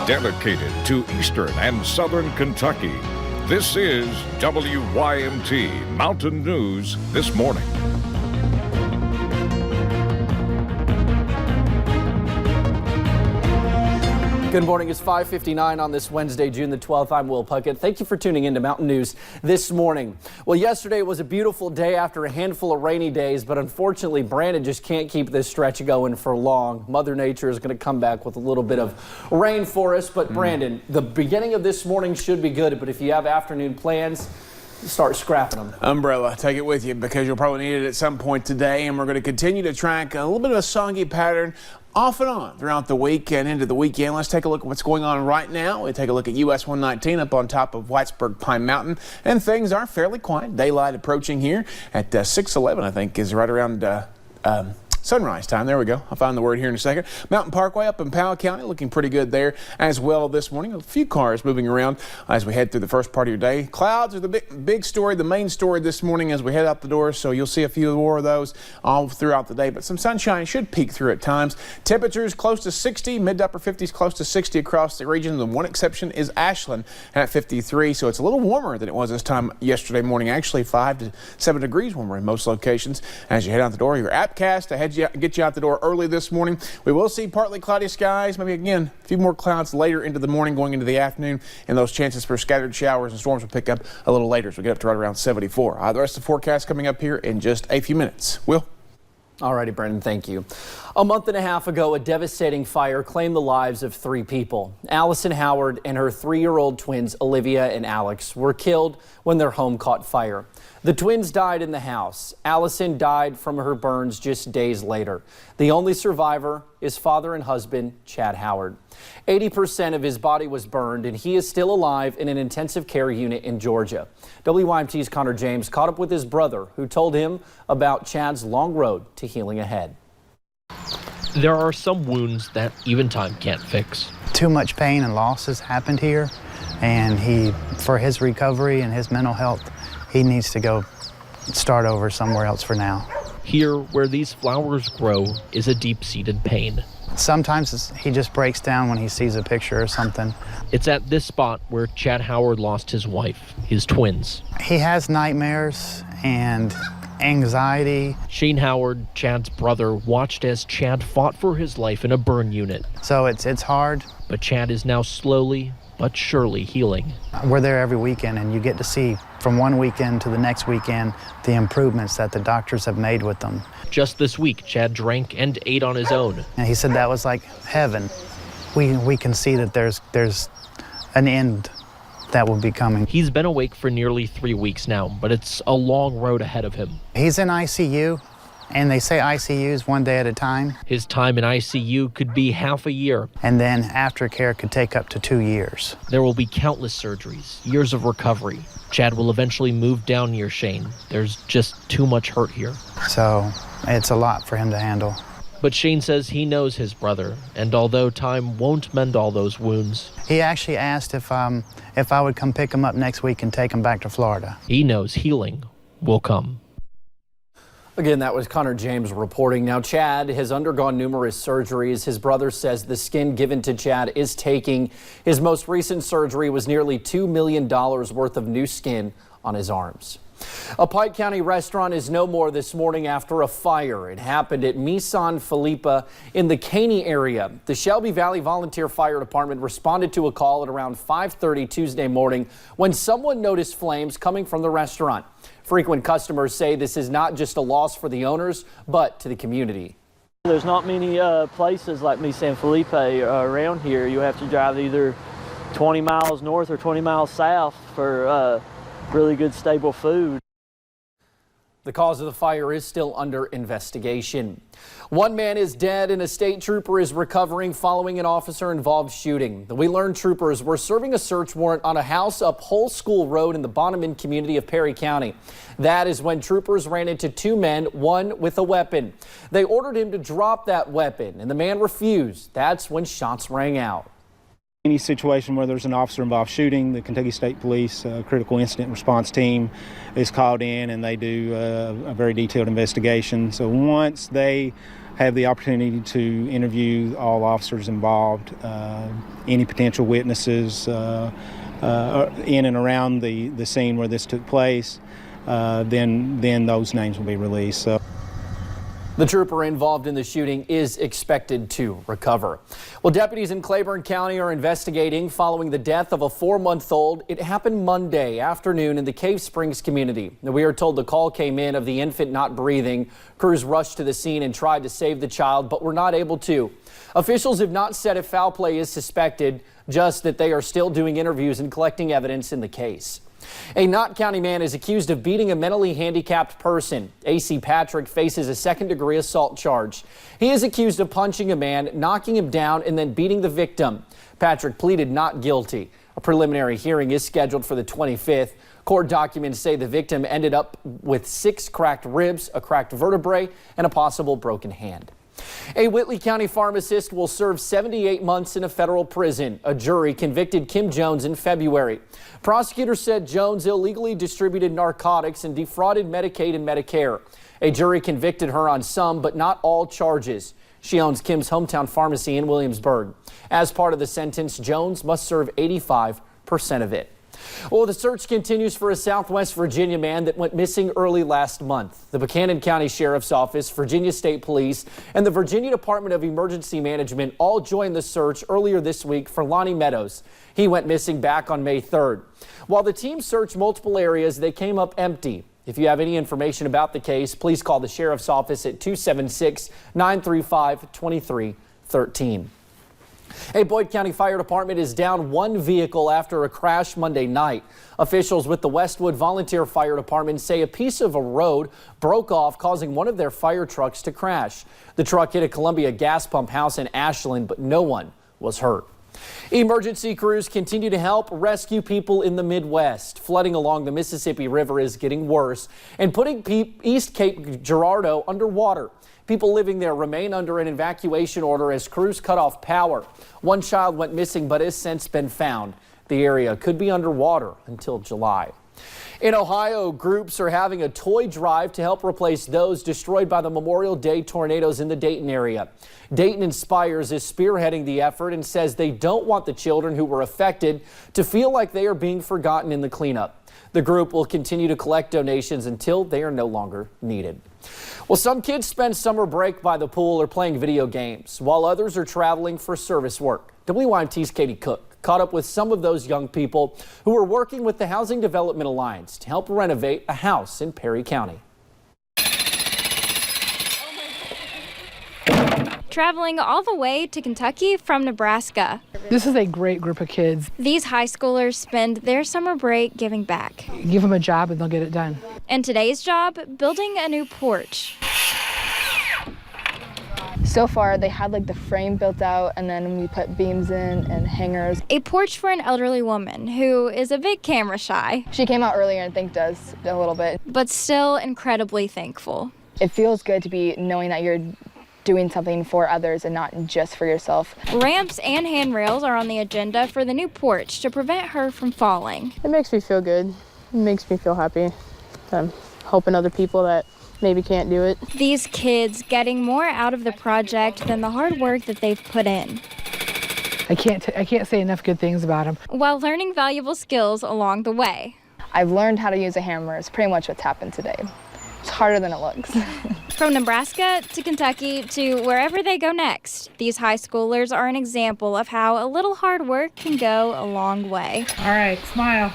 dedicated to Eastern and Southern Kentucky. This is WYMT Mountain News This Morning. Good morning. It's 5:59 on this Wednesday, June the 12th. I'm Will Puckett. Thank you for tuning in to Mountain News This Morning. Well, yesterday was a beautiful day after a handful of rainy days, but unfortunately, Brandon just can't keep this stretch going for long. Mother Nature is going to come back with a little bit of rain for us. But Brandon, the beginning of this morning should be good, but if you have afternoon plans, start scrapping them. Umbrella, take it with you because you'll probably need it at some point today, and we're going to continue to track a little bit of a soggy pattern off and on throughout the week and into the weekend. Let's take a look at what's going on right now. We take a look at US 119 up on top of Whitesburg Pine Mountain, and things are fairly quiet. Daylight approaching here at 6:11, I think, is right around sunrise time. There we go. I'll find the word here in a second. Mountain Parkway up in Powell County looking pretty good there as well this morning. A few cars moving around as we head through the first part of your day. Clouds are the big story, the main story this morning as we head out the door, so you'll see a few more of those all throughout the day, but some sunshine should peek through at times. Temperatures close to 60, mid to upper 50s, close to 60 across the region. The one exception is Ashland at 53, so it's a little warmer than it was this time yesterday morning. Actually 5 to 7 degrees warmer in most locations as you head out the door. Your Appcast ahead get you out the door early this morning. We will see partly cloudy skies, maybe again a few more clouds later into the morning going into the afternoon, and those chances for scattered showers and storms will pick up a little later, so we get up to right around 74. The rest of the forecast coming up here in just a few minutes. Will? All righty, Brendan, thank you. A month and a half ago, a devastating fire claimed the lives of 3 people. Allison Howard and her 3-year-old twins, Olivia and Alex, were killed when their home caught fire. The twins died in the house. Allison died from her burns just days later. The only survivor is father and husband, Chad Howard. 80% of his body was burned, and he is still alive in an intensive care unit in Georgia. WYMT's Connor James caught up with his brother, who told him about Chad's long road to healing ahead. There are some wounds that even time can't fix. Too much pain and loss has happened here, and for his recovery and his mental health, he needs to go start over somewhere else for now. Here, where these flowers grow, is a deep-seated pain. Sometimes he just breaks down when he sees a picture or something. It's at this spot where Chad Howard lost his wife, his twins. He has nightmares and anxiety. Shane Howard, Chad's brother, watched as Chad fought for his life in a burn unit. So it's hard. But Chad is now slowly but surely healing. We're there every weekend, and you get to see from one weekend to the next weekend the improvements that the doctors have made with them. Just this week, Chad drank and ate on his own. And he said that was like heaven. We can see that there's an end that will be coming. He's been awake for nearly 3 weeks now, but it's a long road ahead of him. He's in ICU, and they say ICUs 1 day at a time. His time in ICU could be half a year. And then aftercare could take up to 2 years. There will be countless surgeries, years of recovery. Chad will eventually move down near Shane. There's just too much hurt here. So it's a lot for him to handle. But Shane says he knows his brother, and although time won't mend all those wounds, he actually asked if I would come pick him up next week and take him back to Florida. He knows healing will come. Again, that was Connor James reporting. Now, Chad has undergone numerous surgeries. His brother says the skin given to Chad is taking. His most recent surgery was nearly $2 million worth of new skin on his arms. A Pike County restaurant is no more this morning after a fire. It happened at Mi San Felipe in the Caney area. The Shelby Valley Volunteer Fire Department responded to a call at around 5:30 Tuesday morning when someone noticed flames coming from the restaurant. Frequent customers say this is not just a loss for the owners, but to the community. There's not many places like Mi San Felipe around here. You have to drive either 20 miles north or 20 miles south for really good, stable food. The cause of the fire is still under investigation. One man is dead and a state trooper is recovering following an officer-involved shooting. The We Learn troopers were serving a search warrant on a house up Whole School Road in the Bonneman community of Perry County. That is when troopers ran into 2 men, one with a weapon. They ordered him to drop that weapon, and the man refused. That's when shots rang out. Any situation where there's an officer-involved shooting, the Kentucky State Police Critical Incident Response Team is called in, and they do a very detailed investigation. So once they have the opportunity to interview all officers involved, any potential witnesses in and around the scene where this took place. Then those names will be released. So. The trooper involved in the shooting is expected to recover. Well, deputies in Claiborne County are investigating following the death of a 4-month-old. It happened Monday afternoon in the Cave Springs community. Now, we are told the call came in of the infant not breathing. Crews rushed to the scene and tried to save the child, but were not able to. Officials have not said if foul play is suspected, just that they are still doing interviews and collecting evidence in the case. A Knott County man is accused of beating a mentally handicapped person. A.C. Patrick faces a second-degree assault charge. He is accused of punching a man, knocking him down, and then beating the victim. Patrick pleaded not guilty. A preliminary hearing is scheduled for the 25th. Court documents say the victim ended up with 6 cracked ribs, a cracked vertebrae, and a possible broken hand. A Whitley County pharmacist will serve 78 months in a federal prison. A jury convicted Kim Jones in February. Prosecutors said Jones illegally distributed narcotics and defrauded Medicaid and Medicare. A jury convicted her on some, but not all charges. She owns Kim's hometown pharmacy in Williamsburg. As part of the sentence, Jones must serve 85% of it. Well, the search continues for a Southwest Virginia man that went missing early last month. The Buchanan County Sheriff's Office, Virginia State Police, and the Virginia Department of Emergency Management all joined the search earlier this week for Lonnie Meadows. He went missing back on May 3rd. While the team searched multiple areas, they came up empty. If you have any information about the case, please call the Sheriff's Office at 276-935-2313. A Boyd County Fire Department is down 1 vehicle after a crash Monday night. Officials with the Westwood Volunteer Fire Department say a piece of a road broke off, causing one of their fire trucks to crash. The truck hit a Columbia gas pump house in Ashland, but no one was hurt. Emergency crews continue to help rescue people in the Midwest. Flooding along the Mississippi River is getting worse and putting East Cape Girardeau underwater. People living there remain under an evacuation order as crews cut off power. One child went missing but has since been found. The area could be underwater until July. In Ohio, groups are having a toy drive to help replace those destroyed by the Memorial Day tornadoes in the Dayton area. Dayton Inspires is spearheading the effort and says they don't want the children who were affected to feel like they are being forgotten in the cleanup. The group will continue to collect donations until they are no longer needed. Well, some kids spend summer break by the pool or playing video games, while others are traveling for service work. WYMT's Katie Cook caught up with some of those young people who are working with the Housing Development Alliance to help renovate a house in Perry County. Traveling all the way to Kentucky from Nebraska. This is a great group of kids. These high schoolers spend their summer break giving back. Give them a job and they'll get it done. And today's job, building a new porch. So far, they had like the frame built out, and then we put beams in and hangers. A porch for an elderly woman who is a bit camera shy. She came out earlier and thanked us a little bit. But still incredibly thankful. It feels good to be knowing that you're doing something for others and not just for yourself. Ramps and handrails are on the agenda for the new porch to prevent her from falling. It makes me feel good. It makes me feel happy. I'm helping other people that maybe can't do it. These kids getting more out of the project than the hard work that they've put in. I can't say enough good things about them. While learning valuable skills along the way. I've learned how to use a hammer. It's pretty much what's happened today. It's harder than it looks. From Nebraska to Kentucky to wherever they go next, these high schoolers are an example of how a little hard work can go a long way. All right, smile.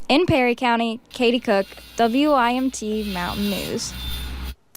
In Perry County, Katie Cook, WYMT Mountain News.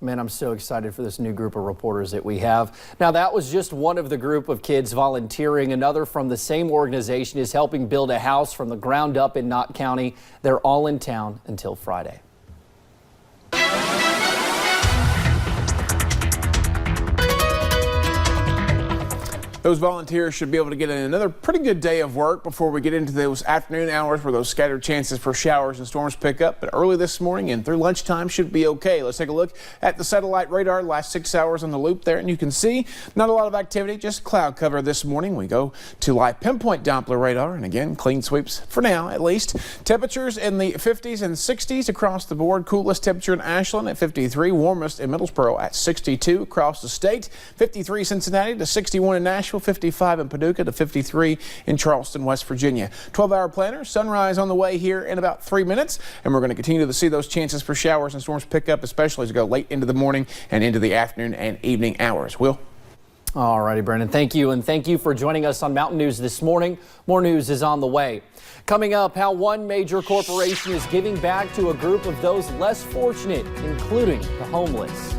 Man, I'm so excited for this new group of reporters that we have. Now, that was just one of the group of kids volunteering. Another from the same organization is helping build a house from the ground up in Knott County. They're all in town until Friday. Those volunteers should be able to get in another pretty good day of work before we get into those afternoon hours where those scattered chances for showers and storms pick up. But early this morning and through lunchtime should be okay. Let's take a look at the satellite radar last 6 hours on the loop there, and you can see not a lot of activity, just cloud cover this morning. We go to live pinpoint Doppler radar, and again, clean sweeps for now at least. Temperatures in the 50s and 60s across the board. Coolest temperature in Ashland at 53, warmest in Middlesboro at 62 across the state. 53 Cincinnati to 61 in Nashville, 55 in Paducah to 53 in Charleston, West Virginia. 12-hour planner, sunrise on the way here in about 3 minutes, and we're going to continue to see those chances for showers and storms pick up, especially as we go late into the morning and into the afternoon and evening hours. Will? All righty, Brandon, thank you, and thank you for joining us on Mountain News this morning. More news is on the way. Coming up, how one major corporation is giving back to a group of those less fortunate, including the homeless.